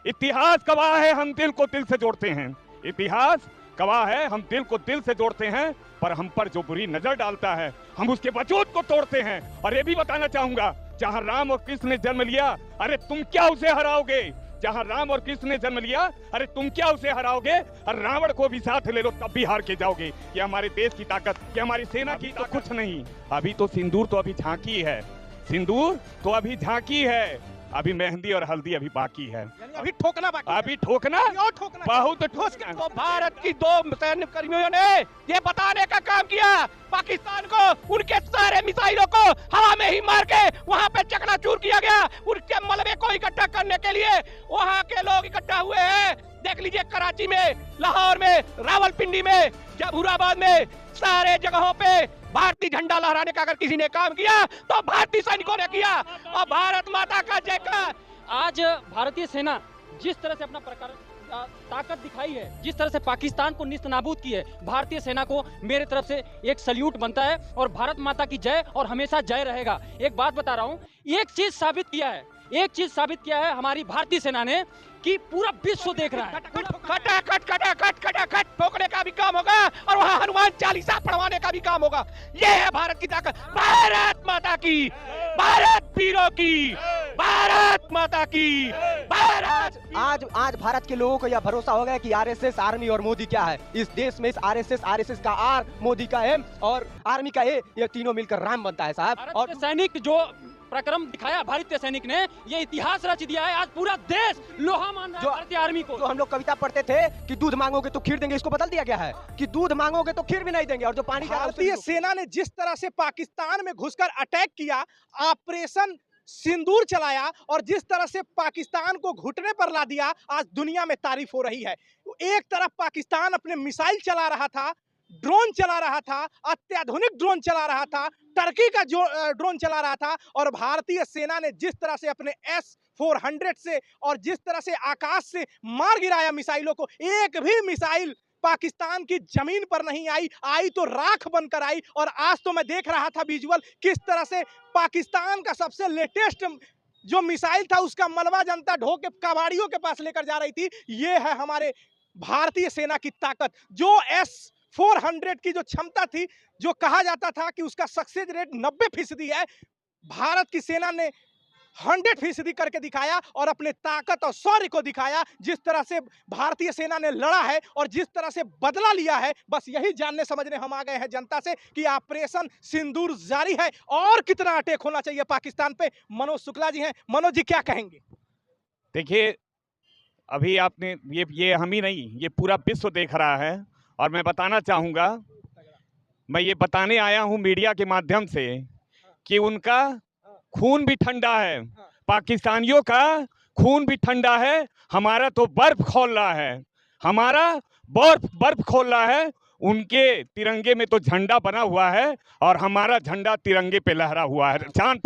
इतिहास गवाह है, हम दिल को दिल से जोड़ते हैं। इतिहास गवाह है, हम दिल को दिल से जोड़ते हैं, पर हम पर जो बुरी नजर डालता है हम उसके वजूद को तोड़ते हैं। और ये भी बताना चाहूंगा, जहां राम और कृष्ण ने जन्म लिया, अरे तुम क्या उसे हराओगे? जहां राम और कृष्ण ने जन्म लिया, अरे तुम क्या उसे हराओगे? और रावण को भी साथ ले लो तब भी हार के जाओगे। ये हमारे देश की ताकत, ये हमारी सेना की तो कुछ नहीं। अभी तो सिंदूर तो अभी झांकी है, सिंदूर तो अभी झांकी है, अभी मेहंदी और हल्दी अभी बाकी है। अभी ठोकना बाकी, अभी ठोकना ठोकना बहुत ठोकना। तो भारत की 2 सैन्य कर्मियों ने ये बताने का काम किया पाकिस्तान को, उनके सारे मिसाइलों को हवा में ही मार के वहां पे चकनाचूर किया गया। उनके मलबे को इकट्ठा करने के लिए वहां के लोग इकट्ठा हुए हैं। देख लीजिए, कराची में, लाहौर में, रावलपिंडी में, जबूराबाद में, सारे जगहों पे भारतीय झंडा लहराने का अगर किसी ने काम किया तो भारतीय सैनिकों ने किया। और भारत माता का जयकार। आज भारतीय सेना जिस तरह से अपना प्रकार ताकत दिखाई है, जिस तरह से पाकिस्तान को निस्तनाबूद की है, भारतीय सेना को मेरे तरफ से एक सल्यूट बनता है। और भारत माता की जय, और हमेशा जय रहेगा। एक बात बता रहा हूँ, एक चीज साबित किया है हमारी भारतीय सेना ने कि पूरा विश्व देख रहा है। खटाखट ठोकने का भी काम होगा और वहाँ हनुमान चालीसा पढ़वाने का भी काम होगा। ये है भारत की ताकत। भारत माता की, भारत वीरों की, भारत माता की, भारत। आज भारत के लोगों को यह भरोसा हो गया कि आरएसएस, आर्मी और मोदी क्या है। इस देश में इस आरएसएस का आर, मोदी का एम और आर्मी का ए, ये तीनों मिलकर राम बनता है साहब। और सैनिक जो पराक्रम दिखाया भारतीय सैनिक ने, ये इतिहास रच दिया है। आज पूरा देश लोहा मान रहा है भारतीय आर्मी को। जो हम लोग कविता पढ़ते थे कि दूध मांगोगे तो खीर देंगे, इसको बदल दिया गया है कि दूध मांगोगे तो खीर भी नहीं देंगे। और जो पानी भारतीय सेना ने जिस तरह से पाकिस्तान में घुसकर अटैक किया, ऑपरेशन सिंदूर चलाया और जिस तरह से पाकिस्तान को घुटने पर ला दिया, आज दुनिया में तारीफ हो रही है। एक तरफ पाकिस्तान अपने मिसाइल चला रहा था, ड्रोन चला रहा था, अत्याधुनिक ड्रोन चला रहा था, टर्की का जो ड्रोन चला रहा था, और भारतीय सेना ने जिस तरह से अपने S-400 से और जिस तरह से आकाश से मार गिराया मिसाइलों को, एक भी मिसाइल पाकिस्तान की जमीन पर नहीं आई तो राख बनकर आई। और आज तो मैं देख रहा था विजुअल, किस तरह से पाकिस्तान का सबसे लेटेस्ट जो मिसाइल था उसका मलबा जनता ढो के कबाड़ियों के पास लेकर जा रही थी। ये है हमारे भारतीय सेना की ताकत। जो S-400 की जो क्षमता थी, जो कहा जाता था कि उसका सक्सेस रेट 90% है, भारत की सेना ने 100% करके दिखाया और अपने ताकत और शौर्य को दिखाया। जिस तरह से भारतीय सेना ने लड़ा है और जिस तरह से बदला लिया है, बस यही जानने समझने हम आ गए हैं जनता से कि ऑपरेशन सिंदूर जारी है और कितना अटैक होना चाहिए पाकिस्तान पे। मनोज शुक्ला जी हैं। मनोज जी, क्या कहेंगे? देखिए, अभी आपने ये हम ही नहीं, ये पूरा विश्व देख रहा है। और मैं बताना चाहूँगा, मैं ये बताने आया हूँ मीडिया के माध्यम से कि उनका खून भी ठंडा है, पाकिस्तानियों का खून भी ठंडा है। हमारा तो बर्फ खोल रहा है, हमारा बर्फ खोल रहा है। उनके तिरंगे में तो झंडा बना हुआ है और हमारा झंडा तिरंगे पे लहरा हुआ है, चांद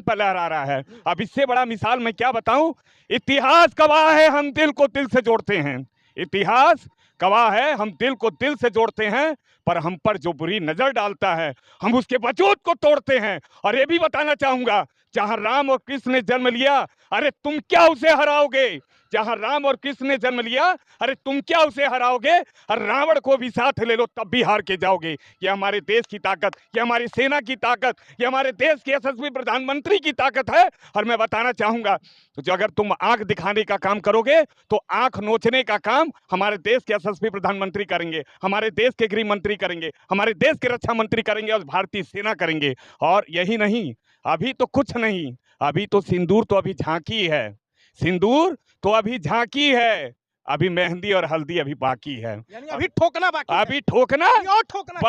पर लहरा रहा है। अब इससे बड़ा मिसाल मैं क्या बताऊं? इतिहास गवाह है, हम दिल को दिल से जोड़ते हैं। इतिहास गवाह है, हम दिल को दिल से जोड़ते हैं, पर हम पर जो बुरी नजर डालता है हम उसके वजूद को तोड़ते हैं। और ये भी बताना चाहूंगा, जहां राम और कृष्ण ने जन्म लिया, अरे तुम क्या उसे हराओगे? जहां राम और कृष्ण ने जन्म लिया, अरे तुम क्या उसे हराओगे? और रावण को भी साथ ले लो तब भी हार के जाओगे। ये हमारे देश की ताकत, ये हमारी सेना की ताकत, ये हमारे देश के यशस्वी प्रधानमंत्री की ताकत है। और मैं बताना चाहूंगा, जो अगर तुम आंख दिखाने का काम करोगे तो आंख नोचने का काम हमारे देश के यशस्वी प्रधानमंत्री करेंगे, हमारे देश के गृह मंत्री करेंगे, हमारे देश के रक्षा मंत्री करेंगे और भारतीय सेना करेंगे। और यही नहीं, अभी तो कुछ नहीं, अभी तो सिंदूर तो अभी झांकी है, सिंदूर तो अभी झांकी है, अभी मेहंदी और हल्दी अभी बाकी है। अभी ठोकना बाकी, अभी ठोकना बहुत ठोकना,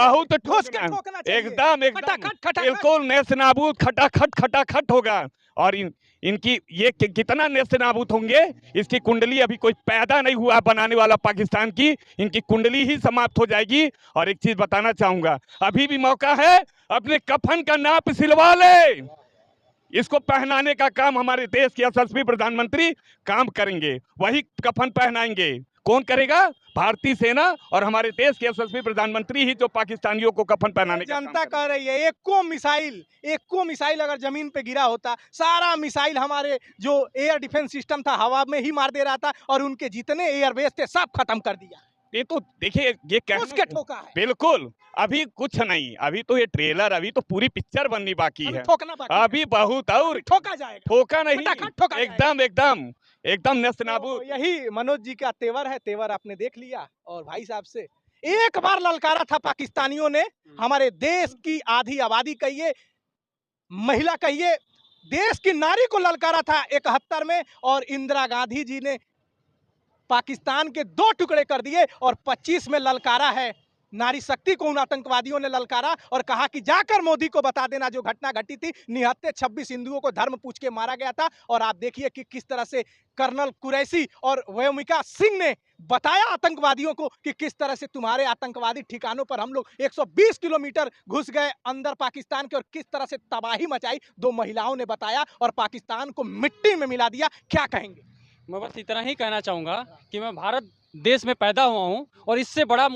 एकदम बिल्कुल नेस्तनाबूद खटाखट होगा। और इनकी ये कितना नेस्तनाबूद होंगे, इसकी कुंडली अभी कोई पैदा नहीं हुआ बनाने वाला पाकिस्तान की, इनकी कुंडली ही समाप्त हो जाएगी। और एक चीज बताना चाहूंगा, अभी भी मौका है, अपने कफन का नाप सिलवा ले, इसको पहनाने का काम हमारे देश के यशस्वी प्रधानमंत्री काम करेंगे, वही कफन पहनाएंगे। कौन करेगा? भारतीय सेना और हमारे देश के यशस्वी प्रधानमंत्री ही जो पाकिस्तानियों को कफन पहनाने का जनता कह रही है एक को मिसाइल अगर जमीन पे गिरा होता, सारा मिसाइल हमारे जो एयर डिफेंस सिस्टम था हवा में ही मार दे रहा था और उनके जितने एयरबेस थे सब खत्म कर दिया। ये तो देखिए, ये उसके ठोका है। बिल्कुल, अभी कुछ नहीं, अभी तो ये ट्रेलर, अभी तो पूरी पिक्चर बननी बाकी है, ठोकना बाकी अभी बहुत और ठोका जाएगा, ठोका नहीं, फटाफट ठोका एकदम एकदम एकदम नेस्तनाबूद। तो यही मनोज जी का तेवर है, तेवर आपने देख लिया। और भाई साहब से एक बार ललकारा था पाकिस्तानियों ने, हमारे देश की आधी आबादी कहिए, महिला कहिए, देश की नारी को ललकारा था 71 में, और इंदिरा गांधी जी ने पाकिस्तान के 2 टुकड़े कर दिए और 25 में ललकारा है नारी शक्ति को। उन आतंकवादियों ने ललकारा और कहा कि जाकर मोदी को बता देना जो घटना घटी थी, निहत्थे 26 हिंदुओं को धर्म पूछ के मारा गया था। और आप देखिए कि किस तरह से कर्नल कुरैशी और व्योमिका सिंह ने बताया आतंकवादियों को कि किस तरह से तुम्हारे आतंकवादी ठिकानों पर हम लोग 120 किलोमीटर घुस गए अंदर पाकिस्तान के और किस तरह से तबाही मचाई। 2 महिलाओं ने बताया और पाकिस्तान को मिट्टी में मिला दिया। क्या कहेंगे? मैं बस इतना ही कहना चाहूँगा कि मैं भारत देश में पैदा हुआ हूँ और इससे बड़ा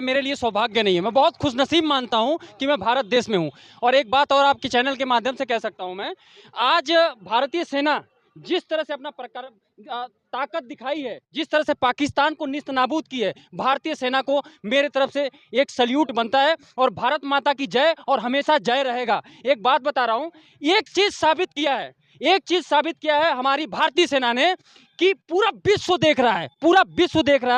मेरे लिए सौभाग्य नहीं है। मैं बहुत खुशनसीब मानता हूँ कि मैं भारत देश में हूँ। और एक बात और आपके चैनल के माध्यम से कह सकता हूँ मैं, आज भारतीय सेना जिस तरह से अपना ताकत दिखाई है, जिस तरह से पाकिस्तान को निस्तनाबूद की है, भारतीय सेना को मेरे तरफ से एक सल्यूट बनता है। और भारत माता की जय और हमेशा जय रहेगा। एक बात बता रहा हूँ, एक चीज़ साबित किया है हमारी भारतीय सेना ने कि पूरा विश्व देख रहा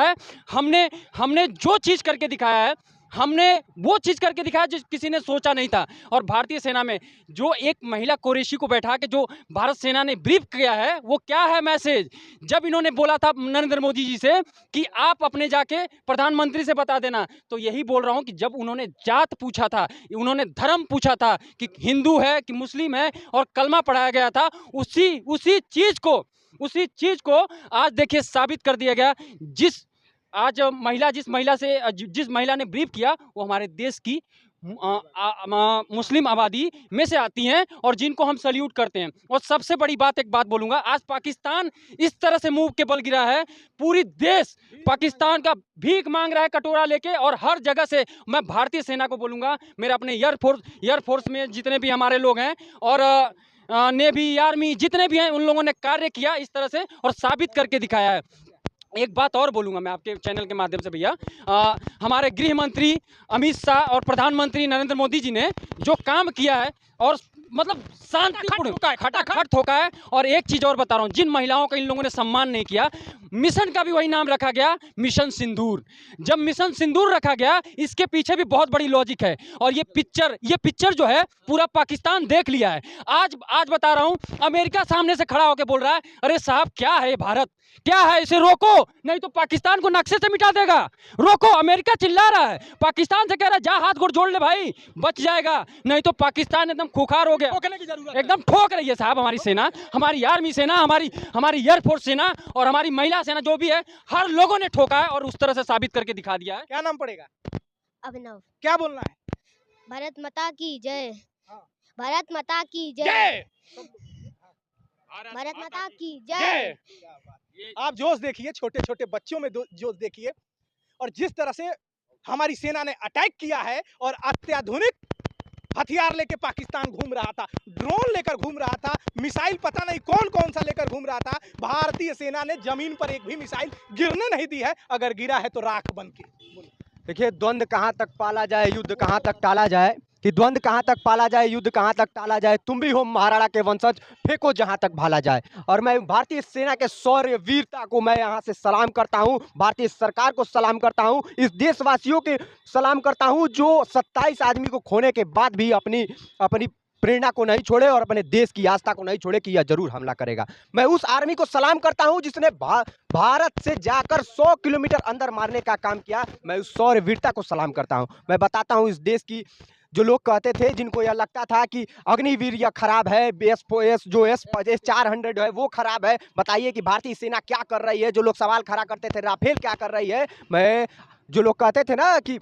है। हमने जो चीज़ करके दिखाया है, हमने वो चीज़ करके दिखाया जो किसी ने सोचा नहीं था। और भारतीय सेना में जो एक महिला कुरैशी को बैठा के जो भारत सेना ने ब्रीफ किया है, वो क्या है मैसेज? जब इन्होंने बोला था नरेंद्र मोदी जी से कि आप अपने जाके प्रधानमंत्री से बता देना, तो यही बोल रहा हूँ कि जब उन्होंने जात पूछा था, उन्होंने धर्म पूछा था कि हिंदू है कि मुस्लिम है और कलमा पढ़ाया गया था, उसी चीज़ को आज देखिए साबित कर दिया गया। जिस महिला ने ब्रीफ किया वो हमारे देश की मुस्लिम आबादी में से आती हैं और जिनको हम सल्यूट करते हैं। और सबसे बड़ी बात, एक बात बोलूँगा, आज पाकिस्तान इस तरह से मुंह के बल गिरा है, पूरी देश पाकिस्तान का भीख मांग रहा है कटोरा लेके। और हर जगह से मैं भारतीय सेना को बोलूँगा, मेरे अपने एयरफोर्स में जितने भी हमारे लोग हैं और नेवी आर्मी जितने भी हैं, उन लोगों ने कार्य किया इस तरह से और साबित करके दिखाया है। एक बात और बोलूँगा मैं आपके चैनल के माध्यम से भैया, हमारे गृह मंत्री अमित शाह और प्रधानमंत्री नरेंद्र मोदी जी ने जो काम किया है और मतलब शांतिपूर्ण खटाखट ठोका है। और एक चीज़ और बता रहा हूँ, जिन महिलाओं का इन लोगों ने सम्मान नहीं किया, मिशन का भी वही नाम रखा गया, मिशन सिंदूर। जब मिशन सिंदूर रखा गया, इसके पीछे भी बहुत बड़ी लॉजिक है। और ये पिक्चर जो है पूरा पाकिस्तान देख लिया है। आज बता रहा हूँ, अमेरिका सामने से खड़ा होकर बोल रहा है, अरे साहब क्या है भारत, क्या है, इसे रोको नहीं तो पाकिस्तान को नक्शे से मिटा देगा। रोको, अमेरिका चिल्ला रहा है, पाकिस्तान से कह रहा है जा हाथ गोड़ जोड़ ले भाई, बच जाएगा, नहीं तो पाकिस्तान एकदम खुखार हो गया। एकदम ठोक रही है साहब हमारी सेना, हमारी आर्मी सेना, हमारी एयरफोर्स सेना और हमारी महिला सेना जो भी है, हर लोगों ने ठोका है और उस तरह से साबित करके दिखा दिया है। क्या नाम पड़ेगा? अभिनव। क्या बोलना है? भारत माता की जय। हाँ। भारत माता की जय। भारत माता की जय। आप जोश देखिए, छोटे छोटे बच्चों में जोश देखिए। और जिस तरह से हमारी सेना ने अटैक किया है और अत्याधुनिक हथियार लेके पाकिस्तान घूम रहा था, ड्रोन लेकर घूम रहा था, मिसाइल पता नहीं कौन सा लेकर घूम रहा था, भारतीय सेना ने जमीन पर एक भी मिसाइल गिरने नहीं दी है, अगर गिरा है तो राख बन के। देखिए, द्वंद्व कहाँ तक पाला जाए, युद्ध कहाँ तक टाला जाए, कि द्वंद्व कहाँ तक पाला जाए, युद्ध कहाँ तक टाला जाए, तुम भी हो महाराणा के वंशज, फेंको जहाँ तक भाला जाए। और मैं भारतीय सेना के शौर्य वीरता को मैं यहाँ से सलाम करता हूँ, भारतीय सरकार को सलाम करता हूँ, इस देशवासियों के सलाम करता हूँ जो 27 आदमी को खोने के बाद भी अपनी प्रेरणा को नहीं छोड़े और अपने देश की आस्था को नहीं छोड़े कि यह जरूर हमला करेगा। मैं उस आर्मी को सलाम करता हूं जिसने भारत से जाकर 100 किलोमीटर अंदर मारने का काम किया। मैं उस शौर्य वीरता को सलाम करता हूं। मैं बताता हूं, इस देश की जो लोग कहते थे, जिनको यह लगता था कि अग्निवीर यह खराब है, S-400 है वो खराब है, बताइए कि भारतीय सेना क्या कर रही है। जो लोग सवाल खड़ा करते थे राफेल क्या कर रही है, मैं जो लोग कहते थे ना कि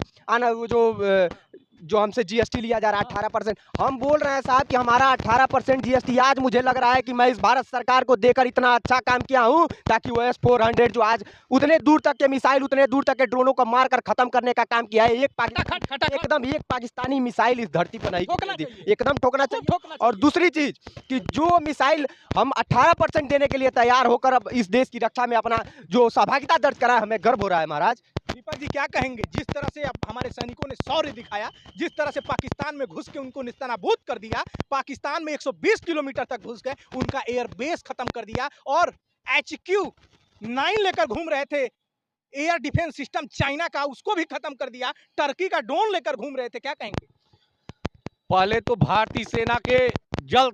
जो हमसे जीएसटी लिया जा रहा है 18%, हम बोल रहे हैं साहब कि हमारा 18% जीएसटी आज मुझे लग रहा है कि मैं इस भारत सरकार को देकर इतना अच्छा काम किया हूं ताकि वो S-400 जो आज उतने दूर तक के मिसाइल, उतने दूर तक के ड्रोनों को मारकर खत्म करने का काम किया है। एकदम एक पाकिस्तानी मिसाइल इस धरती पर नहीं गिरी थी। एकदम ठोकना चाहिए। और दूसरी चीज कि जो मिसाइल हम 18% देने के लिए तैयार होकर अब इस देश की रक्षा में अपना जो सहभागिता दर्ज करा है, हमें गर्व हो रहा है महाराज। दीपक जी क्या कहेंगे, जिस तरह से अब हमारे सैनिकों ने शौर्य दिखाया, जिस तरह से पाकिस्तान में घुस के उनको निस्तानाबूद कर दिया, पाकिस्तान में 120 किलोमीटर तक घुस गए, उनका एयरबेस खत्म कर दिया और HQ-9 लेकर घूम रहे थे एयर डिफेंस सिस्टम चाइना का, उसको भी खत्म कर दिया, टर्की का ड्रोन लेकर घूम रहे थे, क्या कहेंगे? पहले तो भारतीय सेना के जल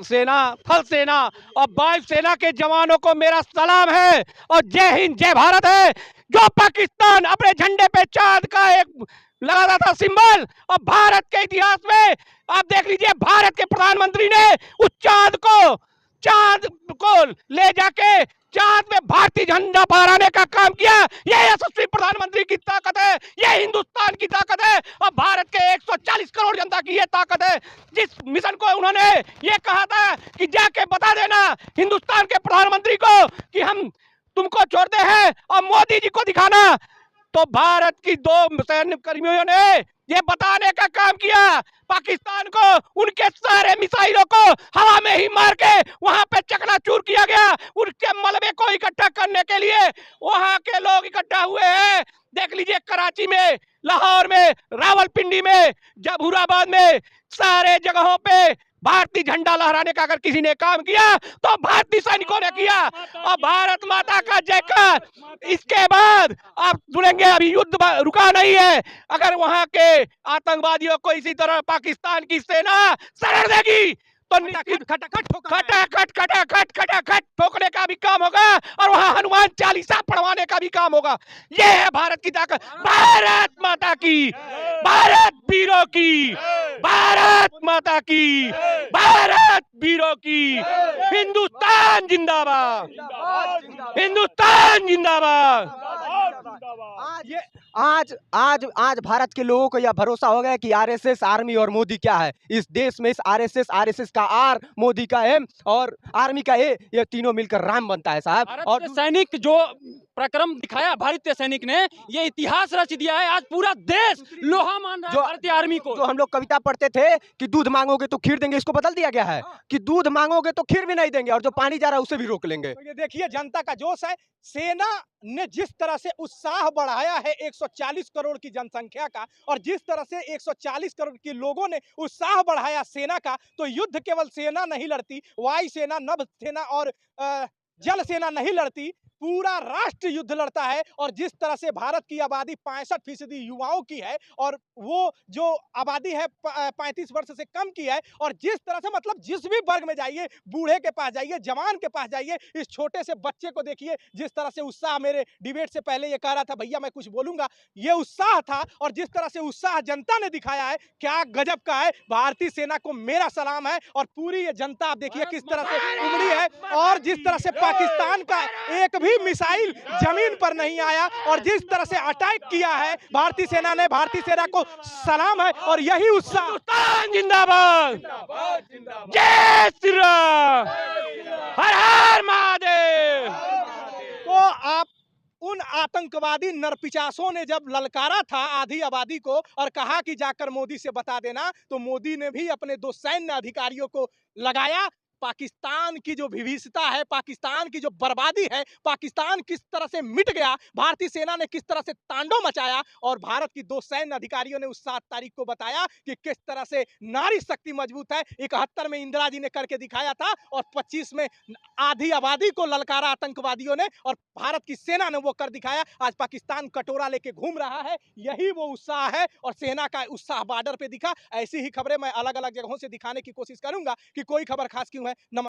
सेना, थल सेना और वायु सेना के जवानों को मेरा सलाम है और जय हिंद जय भारत है। जो पाकिस्तान अपने झंडे पे चांद का एक लगा था सिंबल, और भारत के इतिहास में आप देख लीजिए भारत के प्रधानमंत्री ने उस चांद को ले जाके चांद में भारतीय झंडा फहराने का काम किया। ये यशस्वी प्रधानमंत्री की ताकत है, ये हिंदुस्तान की ताकत है और भारत के 140 करोड़ जनता की ये ताकत है। जिस मिशन को उन्होंने ये कहा था कि जाके बता देना हिंदुस्तान के प्रधानमंत्री को कि हम तुमको छोड़ते हैं और मोदी जी को दिखाना, तो भारत की 2 सैन्य कर्मियों ने ये बताने का काम किया पाकिस्तान को। उनके सारे मिसाइलों को हवा में ही मार के वहां पे चकनाचूर किया गया। उनके मलबे को इकट्ठा करने के लिए वहां के लोग इकट्ठा हुए हैं। देख लीजिए कराची में, लाहौर में, रावलपिंडी में, जबूराबाद में, सारे जगहों पे भारतीय झंडा लहराने का अगर किसी ने काम किया तो भारतीय सैनिकों ने किया। और भारत माता का जयकार। इसके बाद आप सुनेंगे अभी युद्ध रुका नहीं है। अगर वहां के आतंकवादियों को इसी तरह पाकिस्तान की सेना शरण देगी तो खटाखट ठोकने का भी काम होगा और वहां हनुमान चालीसा पढ़वाने का भी काम होगा। ये है भारत की ताकत। भारत माता की, भारत वीरों की, भारत माता की, भारत वीरों की। हिंदुस्तान जिंदाबाद, हिंदुस्तान जिंदाबाद। आज भारत के लोगों को यह भरोसा हो गया कि आरएसएस, आर्मी और मोदी क्या है इस देश में। इस आरएसएस का आर, मोदी का एम और आर्मी का ए, ये तीनों मिलकर राम बनता है साहब। और सैनिक जो पराक्रम दिखाया भारतीय सैनिक ने, ये इतिहास रच दिया है। आज पूरा देश लोहा मान रहा है भारतीय आर्मी को। जो हम लोग कविता पढ़ते थे कि दूध मांगोगे तो खीर देंगे, इसको बदल दिया गया है कि दूध मांगोगे तो खीर भी नहीं देंगे और जो पानी जा रहा है उसे भी रोक लेंगे। तो ये देखिए जनता का जोश है। सेना ने जिस तरह से उत्साह बढ़ाया है 140 करोड़ की जनसंख्या का, और जिस तरह से 140 करोड़ के लोगों ने उत्साह बढ़ाया सेना का, तो युद्ध केवल सेना नहीं लड़ती, वायु सेना, नभ सेना और जल सेना नहीं लड़ती, पूरा राष्ट्र युद्ध लड़ता है। और जिस तरह से भारत की आबादी 65% युवाओं की है और वो जो आबादी है 35 वर्ष से कम की है, और जिस तरह से मतलब जिस भी वर्ग में जाइए, बूढ़े के पास जाइए, जवान के पास जाइए, इस छोटे से बच्चे को देखिए जिस तरह से उत्साह। मेरे डिबेट से पहले ये कह रहा था भैया मैं कुछ बोलूंगा, ये उत्साह था। और जिस तरह से उत्साह जनता ने दिखाया है, क्या गजब का है। भारतीय सेना को मेरा सलाम है। और पूरी ये जनता आप देखिए किस तरह से उमड़ी है। और जिस तरह से पाकिस्तान का एक भी मिसाइल जमीन पर नहीं आया और जिस तरह से अटैक किया है भारतीय सेना ने, भारतीय सेना को सलाम है। और यही उत्साह। हिंदुस्तान जिंदाबाद, जय श्री राम, हर हर महादेव। तो आप उन आतंकवादी नरपिचासों ने जब ललकारा था आधी आबादी को और कहा कि जाकर मोदी से बता देना, तो मोदी ने भी अपने 2 सैन्य अधिकारियों को लगाया। पाकिस्तान की जो विभीषिता है, पाकिस्तान की जो बर्बादी है, पाकिस्तान किस तरह से मिट गया, भारतीय सेना ने किस तरह से तांडव मचाया। और भारत की 2 सैन्य अधिकारियों ने उस 7 तारीख को बताया कि किस तरह से नारी शक्ति मजबूत है। 71 में इंदिरा जी ने करके दिखाया था और 25 में आधी आबादी को ललकारा आतंकवादियों ने और भारत की सेना ने वो कर दिखाया। आज पाकिस्तान कटोरा लेके घूम रहा है, यही वो उत्साह है। और सेना का उत्साह बॉर्डर पे दिखा। ऐसी ही खबरें मैं अलग अलग जगहों से दिखाने की कोशिश करूंगा कि कोई खबर खास क्यों है।